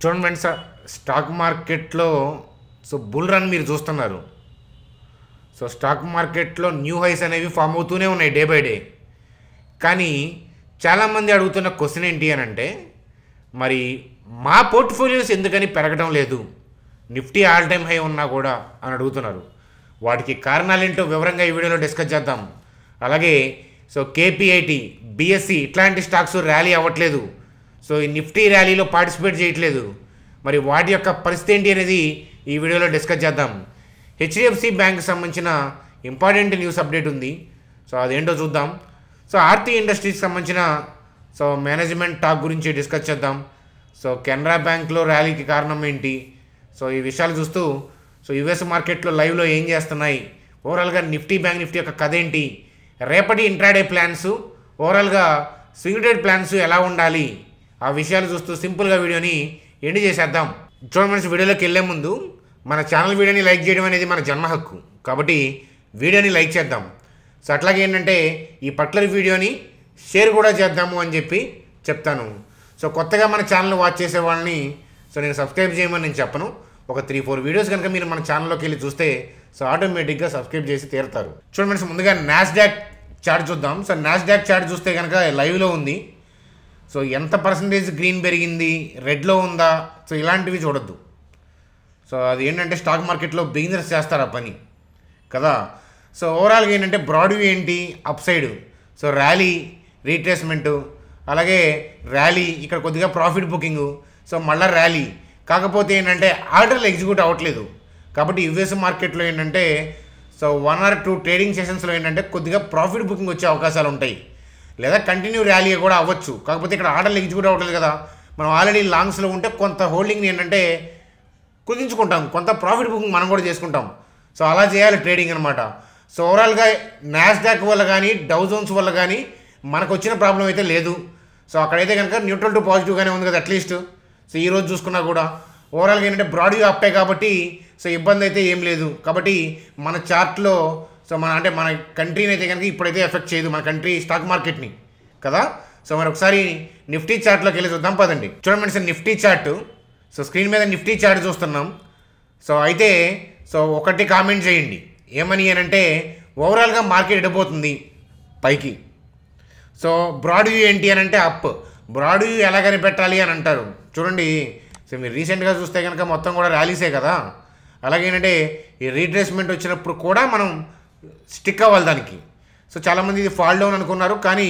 చూడండి friends, stock మార్కెట్లో bull run మీరు చూస్తున్నారు. స్టాక్ మార్కెట్లో న్యూ హైస్ అనేవి ఫామ్ అవుతూనే ఉన్నాయి డే బై డే. కానీ చాలామంది అడుగుతున్న క్వశ్చన్ ఏంటి అని అంటే, మరి మా పోర్ట్ఫోలియోస్ ఎందుకని పెరగడం లేదు, నిఫ్టీ ఆల్ టైమ్ హై ఉన్నా కూడా అని అడుగుతున్నారు. వాటికి కారణాలేంటో వివరంగా ఈ వీడియోలో డిస్కస్ చేద్దాం. అలాగే కేపీఐటీ, బిఎస్సి ఇట్లాంటి స్టాక్స్ ర్యాలీ అవ్వట్లేదు. ఈ నిఫ్టీ ర్యాలీలో పార్టిసిపేట్ చేయట్లేదు. మరి వాటి యొక్క పరిస్థితి ఏంటి అనేది ఈ వీడియోలో డిస్కస్ చేద్దాం. హెచ్డిఎఫ్సి బ్యాంక్కి సంబంధించిన ఇంపార్టెంట్ న్యూస్ అప్డేట్ ఉంది. అదేంటో చూద్దాం. ఆర్తి ఇండస్ట్రీస్కి సంబంధించిన మేనేజ్మెంట్ టాక్ గురించి డిస్కస్ చేద్దాం. కెనరా బ్యాంక్లో ర్యాలీకి కారణం ఏంటి, ఈ విషయాలు చూస్తూ యుఎస్ మార్కెట్లో లైవ్లో ఏం చేస్తున్నాయి, ఓవరాల్గా నిఫ్టీ బ్యాంక్ నిఫ్టీ యొక్క కథ ఏంటి, రేపటి ఇంట్రాడే ప్లాన్స్, ఓవరాల్గా స్వింగ్ ట్రేడ్ ప్లాన్స్ ఎలా ఉండాలి, ఆ విషయాలు చూస్తూ సింపుల్గా వీడియోని ఎండ్ చేసేద్దాం. చూడండి, వీడియోలోకి వెళ్ళే ముందు మన ఛానల్ వీడియోని లైక్ చేయడం అనేది మన జన్మ హక్కు, కాబట్టి వీడియోని లైక్ చేద్దాం. అట్లాగే ఏంటంటే ఈ పర్టికులర్ వీడియోని షేర్ కూడా చేద్దాము అని చెప్పి చెప్తాను. కొత్తగా మన ఛానల్ వాచ్ చేసే వాళ్ళని నేను సబ్స్క్రైబ్ చేయమని నేను చెప్పను. ఒక 3-4 వీడియోస్ కనుక మీరు మన ఛానల్లోకి వెళ్ళి చూస్తే ఆటోమేటిక్గా సబ్స్క్రైబ్ చేసి తీరుతారు. చూడండి, ముందుగా నాస్డాక్ చార్ట్ చూద్దాం. నాస్డాక్ చార్ట్ చూస్తే కనుక లైవ్లో ఉంది. ఎంత పర్సంటేజ్ గ్రీన్ పెరిగింది, రెడ్లో ఉందా, ఇలాంటివి చూడొద్దు. అది ఏంటంటే స్టాక్ మార్కెట్లో బిగినర్స్ చేస్తారు ఆ పని కదా. ఓవరాల్గా ఏంటంటే బ్రాడ్ వ్యూ ఏంటి, అప్ సైడ్ ర్యాలీ, రీట్రేస్మెంటు, అలాగే ర్యాలీ, ఇక్కడ కొద్దిగా ప్రాఫిట్ బుకింగు, మళ్ళీ ర్యాలీ. కాకపోతే ఏంటంటే ఆర్డర్లు ఎగ్జిక్యూట్ అవ్వట్లేదు. కాబట్టి యుఎస్ మార్కెట్లో ఏంటంటే 1 or 2 ట్రేడింగ్ సెషన్స్లో ఏంటంటే కొద్దిగా ప్రాఫిట్ బుకింగ్ వచ్చే అవకాశాలు ఉంటాయి, లేదా కంటిన్యూ ర్యాలీ కూడా అవ్వచ్చు. కాకపోతే ఇక్కడ ఆర్డర్లు ఎగ్జిక్యూట్ అవ్వట్లేదు కదా. మనం ఆల్రెడీ లాంగ్స్లో ఉంటే కొంత హోల్డింగ్ని ఏంటంటే కుదించుకుంటాం, కొంత ప్రాఫిట్ బుకింగ్ మనం కూడా చేసుకుంటాం. అలా చేయాలి ట్రేడింగ్ అనమాట. ఓవరాల్గా నాస్డాక్ వల్ల కానీ డౌ జోన్స్ వల్ల కానీ మనకు వచ్చిన ప్రాబ్లం అయితే లేదు. అక్కడైతే కనుక న్యూట్రల్ టు పాజిటివ్గానే ఉంది కదా అట్లీస్ట్. ఈరోజు చూసుకున్నా కూడా ఓవరాల్గా ఏంటంటే బ్రాడ్ వ్యూ అప్పే కాబట్టి ఇబ్బంది అయితే ఏం లేదు. కాబట్టి మన చార్ట్లో మన కంట్రీని అయితే కనుక ఇప్పుడైతే ఎఫెక్ట్ చేయదు, మన కంట్రీ స్టాక్ మార్కెట్ని కదా. మరి ఒకసారి నిఫ్టీ చార్ట్లోకి వెళ్ళి చూద్దాం పదండి. చూడండి నిఫ్టీ చార్ట్, స్క్రీన్ మీద నిఫ్టీ చార్ట్ చూస్తున్నాం. అయితే ఒకటి కామెంట్ చేయండి, ఏమని అంటే ఓవరాల్గా మార్కెట్ ఎడిపోతుంది పైకి. బ్రాడ్ వ్యూ ఏంటి అని అంటే అప్. బ్రాడ్ వ్యూ ఎలా కనిపెట్టాలి అని అంటారు. చూడండి, మీరు రీసెంట్గా చూస్తే కనుక మొత్తం కూడా ర్యాలీసే కదా. అలాగే ఏంటంటే ఈ రీట్రేస్మెంట్ వచ్చినప్పుడు కూడా మనం స్టిక్ అవ్వాలి దానికి. చాలామంది ఇది ఫాల్ డౌన్ అనుకున్నారు, కానీ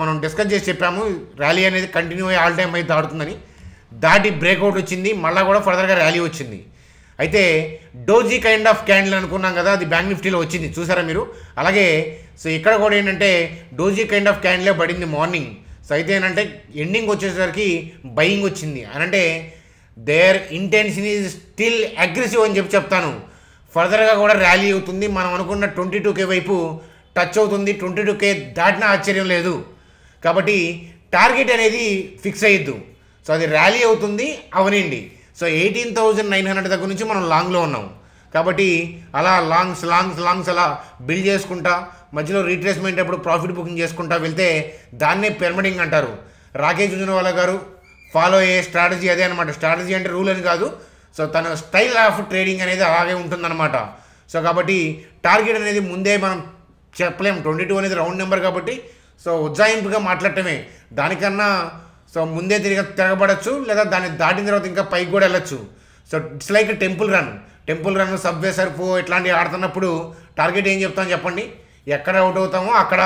మనం డిస్కస్ చేసి చెప్పాము ర్యాలీ అనేది కంటిన్యూ అయ్యి ఆల్ టైమ్ అయితే దాటుతుందని. దాటి బ్రేక్అవుట్ వచ్చింది, మళ్ళీ కూడా ఫర్దర్గా ర్యాలీ వచ్చింది. అయితే డోజీ కైండ్ ఆఫ్ క్యాండిల్ అనుకున్నాం కదా, అది బ్యాంక్ నిఫ్టీలో వచ్చింది చూసారా మీరు. అలాగే ఇక్కడ కూడా ఏంటంటే డోజీ కైండ్ ఆఫ్ క్యాండిలే పడింది మార్నింగ్. అయితే ఏంటంటే ఎండింగ్ వచ్చేసరికి బయింగ్ వచ్చింది అని అంటే there intention is still aggressive అని చెప్తాను. ఫర్దర్గా కూడా ర్యాలీ అవుతుంది. మనం అనుకున్న 22K వైపు టచ్ అవుతుంది. 22K దాటినా ఆశ్చర్యం లేదు. కాబట్టి టార్గెట్ అనేది ఫిక్స్ అయ్యద్దు. అది ర్యాలీ అవుతుంది అవనండి. 18,900 దగ్గర నుంచి మనం లాంగ్లో ఉన్నాం. కాబట్టి అలా లాంగ్స్ అలా బిల్డ్ చేసుకుంటా మధ్యలో రీట్రేస్మెంట్ అప్పుడు ప్రాఫిట్ బుకింగ్ చేసుకుంటా వెళ్తే దాన్నే పిరమిడింగ్ అంటారు. రాకేష్ జుంజునవాలా గారు ఫాలో అయ్యే స్ట్రాటజీ అదే అనమాట. స్ట్రాటజీ అంటే రూల్ అని కాదు, తన స్టైల్ ఆఫ్ ట్రేడింగ్ అనేది అలాగే ఉంటుందన్నమాట. కాబట్టి టార్గెట్ అనేది ముందే మనం చెప్పలేం. 22 అనేది రౌండ్ నెంబర్ కాబట్టి ఉజ్జాయింపుగా మాట్లాడటమే. దానికన్నా ముందే తిరగబడచ్చు, లేదా దాన్ని దాటిన తర్వాత ఇంకా పైకి కూడా వెళ్ళచ్చు. It's like temple run, subway Surf ఇట్లాంటివి ఆడుతున్నప్పుడు టార్గెట్ ఏం చెప్తామో చెప్పండి. ఎక్కడ అవుట్ అవుతామో అక్కడ,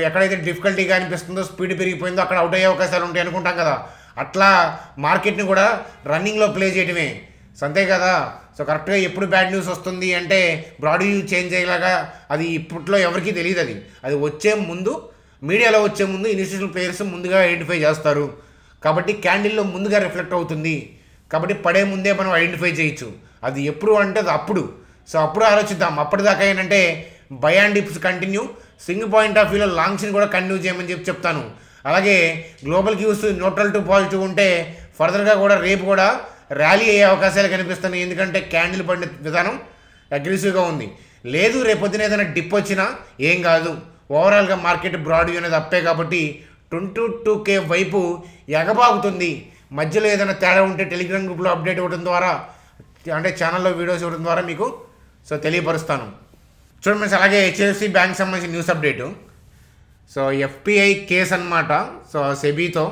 ఎక్కడైతే డిఫికల్టీగా అనిపిస్తుందో, స్పీడ్ పెరిగిపోయిందో అక్కడ అవుట్ అయ్యే అవకాశాలు ఉంటాయి అనుకుంటాం కదా. అట్లా మార్కెట్ని కూడా రన్నింగ్లో ప్లే చేయడమే. అంతే కదా. కరెక్ట్గా ఎప్పుడు బ్యాడ్ న్యూస్ వస్తుంది అంటే బ్రాడ్ వ్యూ చేంజ్ అయ్యేలాగా అది ఇప్పట్లో ఎవరికీ తెలియదు. అది వచ్చే ముందు, మీడియాలో వచ్చే ముందు ఇన్స్టిట్యూషనల్ ప్లేయర్స్ ముందుగా ఐడెంటిఫై చేస్తారు. కాబట్టి క్యాండిల్లో ముందుగా రిఫ్లెక్ట్ అవుతుంది. కాబట్టి పడే ముందే మనం ఐడెంటిఫై చేయొచ్చు. అది ఎప్పుడు అంటే అది అప్పుడు. అప్పుడు ఆలోచిద్దాం. అప్పటిదాకా ఏంటంటే buy and dips continue, swing point of వ్యూలో లాంగ్స్ని కూడా కంటిన్యూ చేయమని చెప్తాను. అలాగే global cues neutral to positive ఉంటే ఫర్దర్గా కూడా రేపు కూడా ర్యాలీ అయ్యే అవకాశాలు కనిపిస్తున్నాయి. ఎందుకంటే క్యాండిల్ పడిన విధానం అగ్రెసివ్గా ఉంది. లేదు రేపొద్దున ఏదైనా డిప్ వచ్చినా ఏం కాదు. ఓవరాల్గా మార్కెట్ బ్రాడ్ వ్యూ అనేది అప్పే కాబట్టి 22K వైపు ఎగబాగుతుంది. మధ్యలో ఏదైనా తేడా ఉంటే టెలిగ్రామ్ గ్రూప్లో అప్డేట్ ఇవ్వడం ద్వారా అంటే ఛానల్లో వీడియోస్ ఇవ్వడం ద్వారా మీకు సో తెలియపరుస్తాను. చూడండి ఫ్రెండ్స్, అలాగే హెచ్డిఎఫ్సి బ్యాంక్ సంబంధించిన news update. So FPI case అనమాట. సో సెబీతో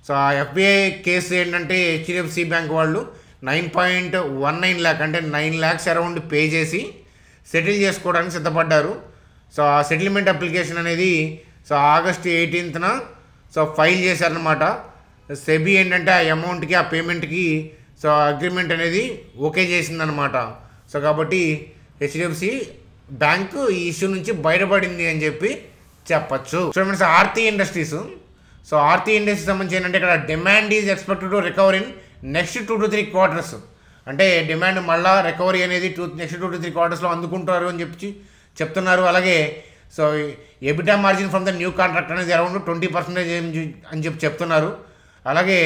సో ఆ ఎఫ్పిఐ కేసు ఏంటంటే హెచ్డిఎఫ్సి బ్యాంక్ వాళ్ళు 9.19 lakh అంటే 9 lakhs అరౌండ్ పే చేసి సెటిల్ చేసుకోవడానికి సిద్ధపడ్డారు. సో ఆ సెటిల్మెంట్ అప్లికేషన్ అనేది so August 18th so file చేశారనమాట. సెబీ ఏంటంటే ఆ అమౌంట్కి ఆ పేమెంట్కి సో అగ్రిమెంట్ అనేది ఓకే చేసిందనమాట. సో కాబట్టి హెచ్డిఎఫ్సి బ్యాంకు ఈ ఇష్యూ నుంచి బయటపడింది అని చెప్పి చెప్పచ్చు. చూడండి Aarti industries. So Aarti industries సంబంధించి ఏంటంటే ఇక్కడ demand is expected to recover in next 2 to 3 quarters. అంటే డిమాండ్ మళ్ళా రికవరీ అనేది నెక్స్ట్ 2 to 3 quartersలో అందుకుంటారు అని చెప్పి చెప్తున్నారు. అలాగే so EBITDA margin from the new contract అనేది అరౌండ్ 20% అని చెప్పి చెప్తున్నారు. అలాగే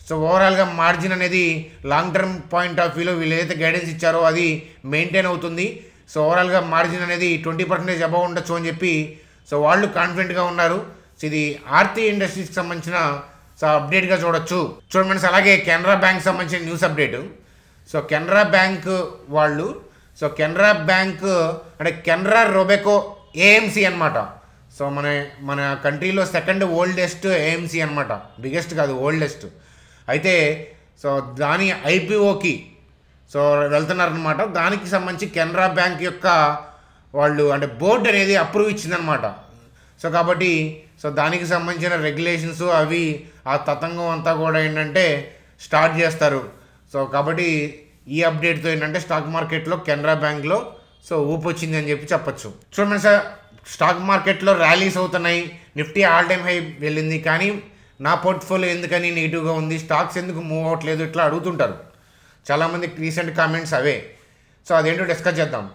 సో ఓవరాల్గా మార్జిన్ అనేది లాంగ్ టర్మ్ పాయింట్ ఆఫ్ వ్యూలో వీళ్ళు ఏదైతే గైడెన్స్ ఇచ్చారో అది మెయింటైన్ అవుతుంది. సో ఓవరాల్గా మార్జిన్ అనేది 20% అబవ్ ఉండొచ్చు అని చెప్పి సో వాళ్ళు కాన్ఫిడెంట్గా ఉన్నారు. సో ఇది ఆర్తి ఇండస్ట్రీస్కి సంబంధించిన సో అప్డేట్గా చూడొచ్చు. చూడండి అలాగే కెనరా బ్యాంక్ సంబంధించిన news update. So Canara bank వాళ్ళు సో కెనరా బ్యాంక్ అంటే కెనరా రోబెకో ఏఎంసీ అనమాట. సో మన కంట్రీలో సెకండ్ ఓల్డెస్ట్ ఏఎంసీ అనమాట, బిగ్గెస్ట్ కాదు ఓల్డెస్ట్. అయితే సో దాని ఐపీఓకి సో వెళ్తున్నారనమాట. దానికి సంబంధించి కెనరా బ్యాంక్ యొక్క వాళ్ళు అంటే బోర్డు అనేది అప్రూవ్ ఇచ్చిందనమాట. సో కాబట్టి సో దానికి సంబంధించిన రెగ్యులేషన్స్ అవి ఆ తతంగం అంతా కూడా ఏంటంటే స్టార్ట్ చేస్తారు. సో కాబట్టి ఈ అప్డేట్తో ఏంటంటే స్టాక్ మార్కెట్లో కెనరా బ్యాంక్లో సో ఊపు వచ్చింది అని చెప్పి చెప్పచ్చు. చూడండి సార్, స్టాక్ మార్కెట్లో ర్యాలీస్ అవుతున్నాయి, నిఫ్టీ ఆల్ టైమ్ హై వెళ్ళింది, కానీ నా పోర్ట్ఫోలియో ఎందుకని నెగిటివ్గా ఉంది, స్టాక్స్ ఎందుకు మూవ్ అవ్వట్లేదు, ఇట్లా అడుగుతుంటారు చాలామంది. రీసెంట్ కామెంట్స్ అవే. సో అదేంటో డిస్కస్ చేద్దాం.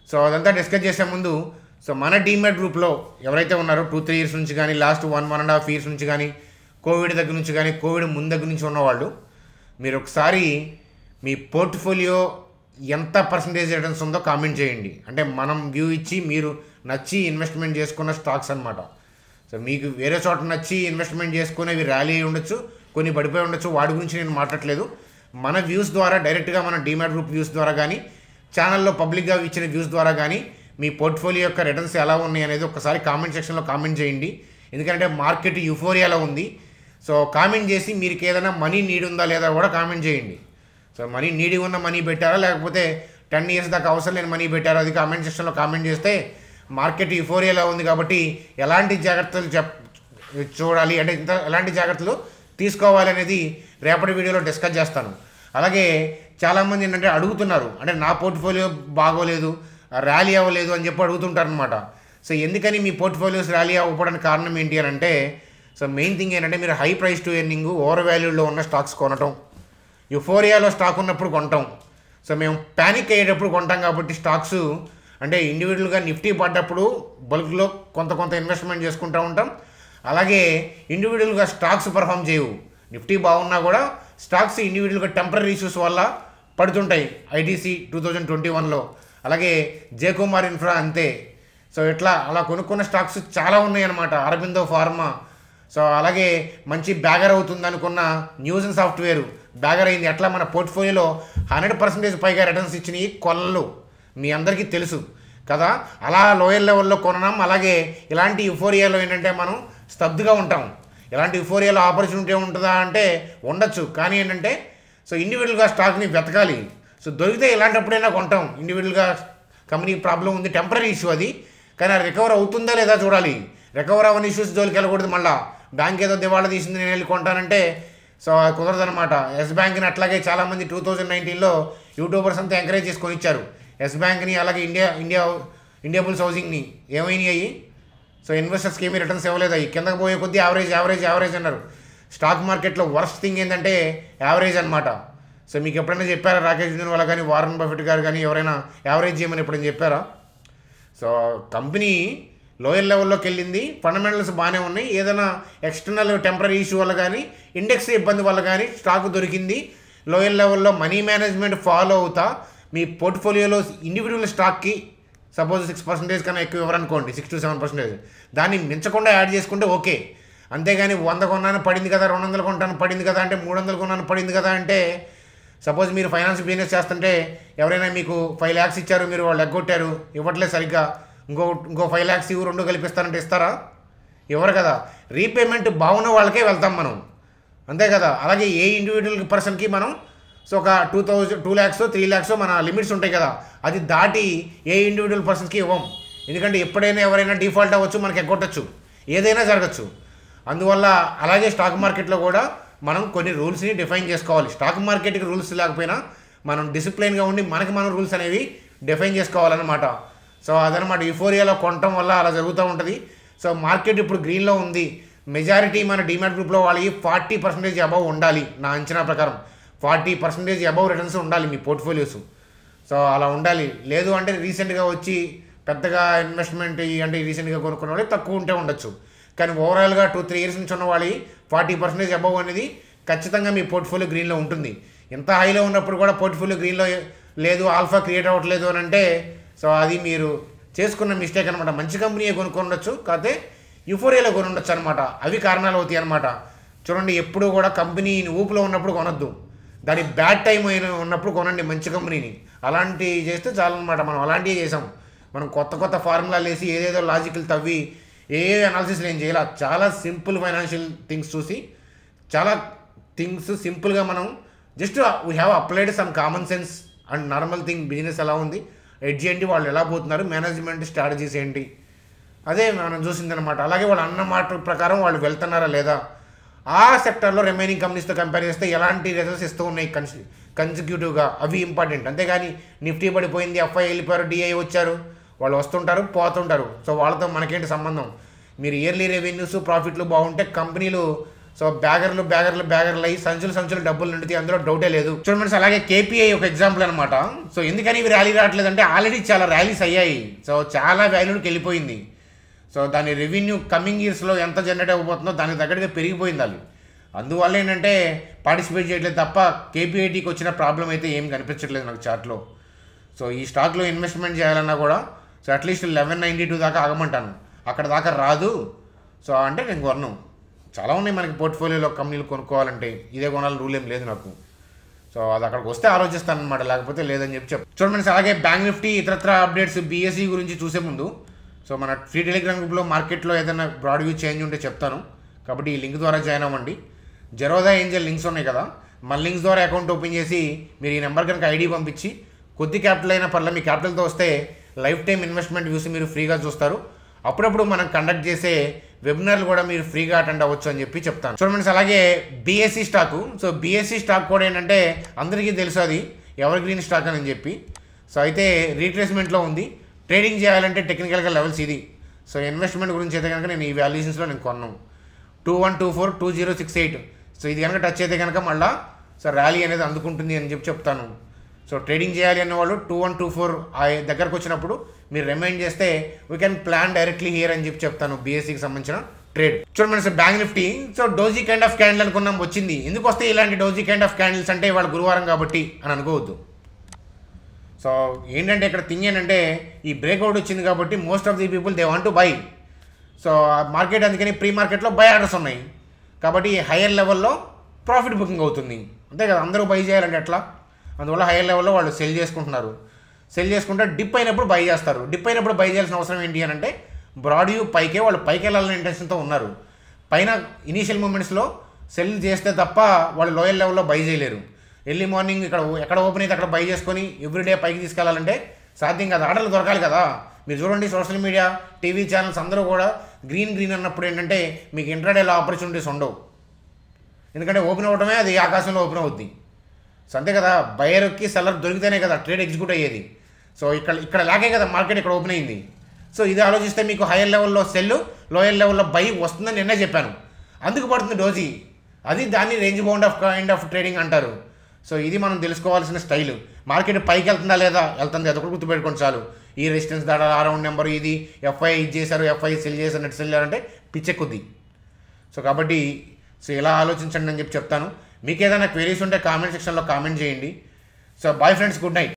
సో అదంతా డిస్కస్ చేసే ముందు సో మన డీమ్యాట్ గ్రూప్లో ఎవరైతే ఉన్నారో 2-3 years నుంచి కానీ లాస్ట్ 1.5 years నుంచి కానీ కోవిడ్ దగ్గర నుంచి కానీ కోవిడ్ ముందు దగ్గర నుంచి ఉన్నవాళ్ళు మీరు ఒకసారి మీ పోర్ట్ఫోలియో ఎంత పర్సంటేజ్ రిటర్న్స్ ఉందో కామెంట్ చేయండి. అంటే మనం వ్యూ ఇచ్చి మీరు నచ్చి ఇన్వెస్ట్మెంట్ చేసుకున్న స్టాక్స్ అనమాట. సో మీకు వేరే చోట నచ్చి ఇన్వెస్ట్మెంట్ చేసుకుని అవి ర్యాలీ అయి ఉండొచ్చు, కొన్ని పడిపోయి ఉండొచ్చు, వాటి గురించి నేను మాట్లాడలేదు. మన వ్యూస్ ద్వారా డైరెక్ట్గా మన డీమ్యాట్ గ్రూప్ వ్యూస్ ద్వారా కానీ ఛానల్లో పబ్లిక్గా ఇచ్చిన వ్యూస్ ద్వారా కానీ మీ పోర్ట్ఫోలియో యొక్క రిటర్న్స్ ఎలా ఉన్నాయి అనేది ఒకసారి కామెంట్ సెక్షన్లో కామెంట్ చేయండి. ఎందుకంటే మార్కెట్ యూఫోరియాలో ఉంది. సో కామెంట్ చేసి మీకు ఏదైనా మనీ నీడ్ ఉందా లేదా కూడా కామెంట్ చేయండి. సో మనీ నీడి ఉన్న మనీ పెట్టారా లేకపోతే 10 years దాకా అవసరం లేని మనీ పెట్టారా అది కామెంట్ సెక్షన్లో కామెంట్ చేస్తే మార్కెట్ యూఫోరియాలో ఉంది కాబట్టి ఎలాంటి జాగ్రత్తలు చూడాలి అంటే ఎలాంటి జాగ్రత్తలు తీసుకోవాలి అనేది రేపటి వీడియోలో డిస్కస్ చేస్తాను. అలాగే చాలామంది ఏంటంటే అడుగుతున్నారు, అంటే నా పోర్ట్ఫోలియో బాగోలేదు, ర్యాలీ అవ్వలేదు అని చెప్పి అడుగుతుంటారు అనమాట. సో ఎందుకని మీ పోర్ట్ఫోలియోస్ ర్యాలీ అవ్వడానికి కారణం ఏంటి అని అంటే సో మెయిన్ థింగ్ ఏంటంటే మీరు high price to earning over వాల్యూలో ఉన్న స్టాక్స్ కొనటం, యూఫోరియాలో స్టాక్ ఉన్నప్పుడు కొంటాం. సో మేము ప్యానిక్ అయ్యేటప్పుడు కొంటాం కాబట్టి స్టాక్స్ అంటే ఇండివిజువల్గా నిఫ్టీ పడ్డప్పుడు బల్క్లో కొంత ఇన్వెస్ట్మెంట్ చేసుకుంటూ ఉంటాం. అలాగే ఇండివిజువల్గా స్టాక్స్ పర్ఫామ్ చేయవు. నిఫ్టీ బాగున్నా కూడా స్టాక్స్ ఇండివిజువల్గా టెంపరీ ఇష్యూస్ వల్ల పడుతుంటాయి. ఐటీసీ 2021లో, అలాగే జేకుమార్ ఇన్ఫ్రా అంతే. సో ఇట్లా అలా కొనుక్కున్న స్టాక్స్ చాలా ఉన్నాయి అన్నమాట. అరబిందో ఫార్మా, సో అలాగే మంచి బ్యాగర్ అవుతుంది అనుకున్న న్యూస్ అండ్ సాఫ్ట్వేర్ బ్యాగర్ అయింది. అట్లా మన పోర్ట్ఫోలియోలో 100% పైగా రిటర్న్స్ ఇచ్చినాయి కొల్లలు మీ అందరికీ తెలుసు కదా. అలా లోయర్ లెవెల్లో కొనడం. అలాగే ఇలాంటి యుఫోరియాలో ఏంటంటే మనం స్తబ్దుగా ఉంటాం. ఇలాంటి యుఫోరియాలో ఆపర్చునిటీ ఉంటుందా అంటే ఉండొచ్చు, కానీ ఏంటంటే సో ఇండివిజువల్గా స్టాక్ని వెతకాలి. సో దొరికితే ఇలాంటప్పుడైనా కొంటాం. ఇండివిజువల్గా కంపెనీకి ప్రాబ్లం ఉంది, టెంపరీ ఇష్యూ అది, కానీ అది రికవర్ అవుతుందా లేదా చూడాలి. రికవర్ అవ్వని ఇష్యూస్ జోలికి వెళ్ళకూడదు. మళ్ళీ బ్యాంక్ ఏదో దివాళా తీసింది నేను వెళ్ళి కొంటానంటే సో కుదరదనమాట. ఎస్ బ్యాంక్ని అట్లాగే చాలామంది 2019లో యూట్యూబర్స్ అంతా ఎంకరేజ్ చేసుకొని ఇచ్చారు ఎస్ బ్యాంక్ని, అలాగే ఇండియా బుల్స్ హౌసింగ్ని. ఏమైనాయి అయ్యి? సో ఇన్వెస్టర్స్కి ఏమీ రిటర్న్స్ ఇవ్వలేదు. అయ్యి కిందకు పోయే కొద్దీ యావరేజ్ అన్నారు. స్టాక్ మార్కెట్లో వర్స్ట్ థింగ్ ఏంటంటే యావరేజ్ అనమాట. సో మీకు ఎప్పుడైనా చెప్పారా రాకేష్ జున్వాలా కానీ వారన్ బఫెట్ గారు కానీ ఎవరైనా యావరేజ్ చేయమని ఎప్పుడైనా చెప్పారా? సో కంపెనీ లోయర్ లెవెల్లోకి వెళ్ళింది, ఫండమెంటల్స్ బాగానే ఉన్నాయి, ఏదైనా ఎక్స్టర్నల్ టెంపరీ ఇష్యూ వల్ల కానీ ఇండెక్స్ ఇబ్బంది వల్ల కానీ స్టాక్ దొరికింది. లోయర్ లెవెల్లో మనీ మేనేజ్మెంట్ ఫాలో అవుతా మీ పోర్ట్ఫోలియోలో ఇండివిజువల్ స్టాక్కి సపోజ్ 6% కన్నా ఎక్కువ ఇవ్వరనుకోండి, 6 to 7%, దాన్ని మించకుండా యాడ్ చేసుకుంటే ఓకే. అంతేగాని 100 కొన్నాను పడింది కదా, 200 కొంటాను పడింది కదా అంటే, 300 కొన్నాను పడింది కదా అంటే, సపోజ్ మీరు ఫైనాన్స్ బిజినెస్ చేస్తుంటే ఎవరైనా మీకు 5 lakhs ఇచ్చారు, మీరు వాళ్ళు ఎగ్గొట్టారు, ఇవ్వట్లేదు సరిగ్గా, ఇంకో 5 lakhs ఇవ్వు, 2 కలిపిస్తారంటే ఇస్తారా? ఇవ్వరు కదా. రీపేమెంట్ బాగున్న వాళ్ళకే వెళ్తాం మనం, అంతే కదా. అలాగే ఏ ఇండివిజువల్ పర్సన్కి మనం ఒక 2 lakhs 3 lakhs మన లిమిట్స్ ఉంటాయి కదా, అది దాటి ఏ ఇండివిజువల్ పర్సన్స్కి ఇవ్వం. ఎందుకంటే ఎప్పుడైనా ఎవరైనా డిఫాల్ట్ అవ్వచ్చు, మనకి ఎగ్గొట్టచ్చు, ఏదైనా జరగచ్చు. అందువల్ల అలాగే స్టాక్ మార్కెట్లో కూడా మనం కొన్ని రూల్స్ని డిఫైన్ చేసుకోవాలి. స్టాక్ మార్కెట్కి రూల్స్ లేకపోయినా మనం డిసిప్లైన్గా ఉండి మనకి మనం రూల్స్ అనేవి డిఫైన్ చేసుకోవాలన్నమాట. సో అదనమాట, యూఫోరియాలో కొనటం వల్ల అలా జరుగుతూ ఉంటుంది. సో మార్కెట్ ఇప్పుడు గ్రీన్లో ఉంది. మెజారిటీ మన డిమాట్ గ్రూప్లో వాళ్ళకి 40% అబవ్ ఉండాలి. నా అంచనా ప్రకారం 40% అబవ్ రిటర్న్స్ ఉండాలి మీ పోర్ట్ఫోలియోస్. సో అలా ఉండాలి. లేదు అంటే రీసెంట్గా వచ్చి పెద్దగా ఇన్వెస్ట్మెంట్ అంటే రీసెంట్గా కొనుక్కున్న వాళ్ళు తక్కువ ఉంటే ఉండొచ్చు. కానీ ఓవరాల్గా 2-3 years నుంచి ఉన్న వాళ్ళకి 40% అబవ్ అనేది ఖచ్చితంగా మీ పోర్ట్ఫోలియో గ్రీన్లో ఉంటుంది. ఎంత హైలో ఉన్నప్పుడు కూడా పోర్ట్ఫోలియో గ్రీన్లో లేదు, ఆల్ఫా క్రియేట్ అవ్వట్లేదు అని అంటే, సో అది మీరు చేసుకున్న మిస్టేక్ అనమాట. మంచి కంపెనీయే కొనుక్కొనొచ్చు, కాకపోతే యూఫోరియాలో కొని ఉండొచ్చు అనమాట. అవి కారణాలు అవుతాయి అనమాట. చూడండి, ఎప్పుడు కూడా కంపెనీ ఊపులో ఉన్నప్పుడు కొనొద్దు, దాని బ్యాడ్ టైం అయిన ఉన్నప్పుడు కొనండి మంచి కంపెనీని. అలాంటివి చేస్తే చాలన్నమాట. మనం అలాంటివి చేసాం. మనం కొత్త ఫార్ములాలు వేసి ఏదేదో లాజికల్ తవ్వి ఏ అనాలిసిస్లు ఏం చేయాలి. చాలా సింపుల్ ఫైనాన్షియల్ థింగ్స్ చూసి చాలా థింగ్స్ సింపుల్గా మనం just we have applied some common sense and normal thing. Business ఎలా ఉంది, ఎడ్జ్ ఏంటి, వాళ్ళు ఎలా పోతున్నారు, మేనేజ్మెంట్ స్ట్రాటజీస్ ఏంటి, అదే మనం చూసిందనమాట. అలాగే వాళ్ళు అన్న మాట ప్రకారం వాళ్ళు వెళ్తున్నారా లేదా, ఆ సెక్టర్లో రిమైనింగ్ కంపెనీస్తో కంపేర్ చేస్తే ఎలాంటి రిజల్ట్స్ ఇస్తూ ఉన్నాయి కన్సిక్యూటివ్గా, అవి ఇంపార్టెంట్. అంతేగాని నిఫ్టీ పడిపోయింది, ఎఫ్ఐ వెళ్ళిపోయారు, డిఐ వచ్చారు, వాళ్ళు వస్తుంటారు పోతుంటారు. సో వాళ్ళతో మనకేంటి సంబంధం. మీరు ఇయర్లీ రెవెన్యూస్ ప్రాఫిట్లు బాగుంటే కంపెనీలు సో బ్యాగర్లు అయ్యి సంచులు డబ్బులు నిండితే అందులో డౌటే లేదు. చూడండి, అలాగే కేపీఐ ఒక ఎగ్జాంపుల్ అనమాట. సో ఎందుకని ఇవి ర్యాలీ రావట్లేదంటే ఆల్రెడీ చాలా ర్యాలీస్ అయ్యాయి. సో చాలా వాల్యూకి వెళ్ళిపోయింది. సో దాని రెవెన్యూ కమింగ్ ఇయర్స్లో ఎంత జనరేట్ అయిపోతుందో దానికి తగ్గట్టుగా పెరిగిపోయింది అది. అందువల్ల ఏంటంటే పార్టిసిపేట్ చేయట్లేదు తప్ప కేపీఐటీకి వచ్చిన ప్రాబ్లం అయితే ఏం కనిపించట్లేదు నాకు చార్ట్లో. సో ఈ స్టాక్లో ఇన్వెస్ట్మెంట్ చేయాలన్నా కూడా సో అట్లీస్ట్ 1192 దాకా ఆగమంటాను. అక్కడ దాకా రాదు సో అంటే నేను కొనను. చాలా ఉన్నాయి మనకి పోర్ట్ఫోలియోలో కంపెనీలు కొనుక్కోవాలంటే, ఇదే కొనాలి రూల్ ఏం లేదు నాకు. సో అది అక్కడికి వస్తే ఆలోచిస్తాను అనమాట, లేకపోతే లేదని చెప్పి చూడండి. అలాగే బ్యాంక్ నిఫ్టీ ఇతరత్ర అప్డేట్స్ BSE గురించి చూసే ముందు సో మన ఫ్రీ టెలిగ్రామ్ గ్రూప్లో మార్కెట్లో ఏదైనా బ్రాడ్ వ్యూ చేంజ్ ఉంటే చెప్తాను, కాబట్టి ఈ లింక్ ద్వారా జాయిన్ అవ్వండి. జెరోదా ఏంజల్ లింక్స్ ఉన్నాయి కదా, మన లింక్స్ ద్వారా అకౌంట్ ఓపెన్ చేసి మీరు ఈ నెంబర్ కనుక ఐడి పంపించి కొద్ది క్యాపిటల్ అయినా పర్లేదు మీ క్యాపిటల్తో వస్తే లైఫ్ టైం ఇన్వెస్ట్మెంట్ వ్యూస్ మీరు ఫ్రీగా చూస్తారు. అప్పుడప్పుడు మనం కండక్ట్ చేసే వెబినార్లు కూడా మీరు ఫ్రీగా అటెండ్ అవ్వచ్చు అని చెప్పి చెప్తాను. చూడండి, అలాగే BSE stock. So BSE stock కూడా ఏంటంటే అందరికీ తెలుసు అది ఎవర్ గ్రీన్ స్టాక్ అని చెప్పి. సో అయితే రీట్రేస్మెంట్లో ఉంది. ట్రేడింగ్ చేయాలంటే టెక్నికల్గా లెవెల్స్ ఇది. సో ఇన్వెస్ట్మెంట్ గురించి అయితే కనుక నేను ఈ వాల్యుయేషన్స్లో నేను కొన్నాను 2124 2068. సో ఇది కనుక టచ్ అయితే కనుక మళ్ళీ సో ర్యాలీ అనేది అందుకుంటుంది అని చెప్పి చెప్తాను. సో ట్రేడింగ్ చేయాలి అన్నవాళ్ళు 2124 దగ్గరకు వచ్చినప్పుడు మీరు రిమైండ్ చేస్తే we can plan directly here అని చెప్పి చెప్తాను BSEకి సంబంధించిన ట్రేడ్. చూడండి sir, bank Nifty so doji kind of candle అనుకున్నాం వచ్చింది. ఎందుకు వస్తే ఇలాంటి డోజీ కైండ్ ఆఫ్ క్యాండిల్స్ అంటే ఇవాళ గురువారం కాబట్టి అని అనుకోవద్దు. సో ఏంటంటే ఇక్కడ థింగ్ ఏంటంటే ఈ బ్రేక్అవుట్ వచ్చింది కాబట్టి most of the people they want to buy. So market అందుకని ప్రీ మార్కెట్లో బై ఆర్డర్స్ ఉన్నాయి కాబట్టి హయ్యర్ లెవెల్లో ప్రాఫిట్ బుకింగ్ అవుతుంది, అంతే కదా. అందరూ బై చేయాలంటే ఎట్లా, అందువల్ల హైయర్ లెవెల్లో వాళ్ళు సెల్ చేసుకుంటున్నారు. సెల్ చేసుకుంటే డిప్ అయినప్పుడు బై చేస్తారు. డిప్ అయినప్పుడు బై చేయాల్సిన అవసరం ఏంటి అని అంటే బ్రాడ్ వ్యూ పైకే వాళ్ళు పైకి వెళ్ళాలనే ఇంటెన్షన్తో ఉన్నారు. పైన ఇనీషియల్ మూమెంట్స్లో సెల్ చేస్తే తప్ప వాళ్ళు లోయర్ లెవెల్లో బై చేయలేరు. ఎర్లీ మార్నింగ్ ఎక్కడ ఓపెన్ అయితే అక్కడ బై చేసుకొని ఎవ్రీడే పైకి తీసుకెళ్లాలంటే సాధ్యం కాదు, ఆర్డర్లు దొరకాలి కదా. మీరు చూడండి సోషల్ మీడియా టీవీ ఛానల్స్ అందరూ కూడా గ్రీన్ అన్నప్పుడు ఏంటంటే మీకు ఇంట్రాడేలో ఆపర్చునిటీస్ ఉండవు, ఎందుకంటే ఓపెన్ అవ్వడమే అది ఆకాశంలో ఓపెన్ అవుద్ది. సో అంతే కదా, బయర్కి సెల్లర్ దొరికితేనే కదా ట్రేడ్ ఎగ్జిక్యూట్ అయ్యేది. సో ఇక్కడ లాగే కదా మార్కెట్ ఇక్కడ ఓపెన్ అయింది. సో ఇది ఆలోచిస్తే మీకు హైయర్ లెవెల్లో సెల్ లోయర్ లెవెల్లో బై వస్తుందని నిన్నే చెప్పాను. అందుకు పడుతుంది డోజీ, అది దాన్ని range bound of kind of trading అంటారు. సో ఇది మనం తెలుసుకోవాల్సిన స్టైల్. మార్కెట్ పైకి వెళ్తుందా లేదా, వెళ్తుంది, అది ఒకటి గుర్తుపెట్టుకోండి చాలు. ఈ రెసిస్టెన్స్ దాడా ఆ రౌండ్ నెంబర్ ఇది ఎఫ్ఐ ఇది చేశారు, ఎఫ్ఐ సెల్ చేశారు, నెట్ సెల్ చేయాలంటే పిచ్చెక్కుద్ది. సో కాబట్టి సో ఇలా ఆలోచించండి అని చెప్తాను. మీకు ఏదైనా క్వెరీస్ ఉంటే కామెంట్ సెక్షన్లో కామెంట్ చేయండి. So bye friends, good night.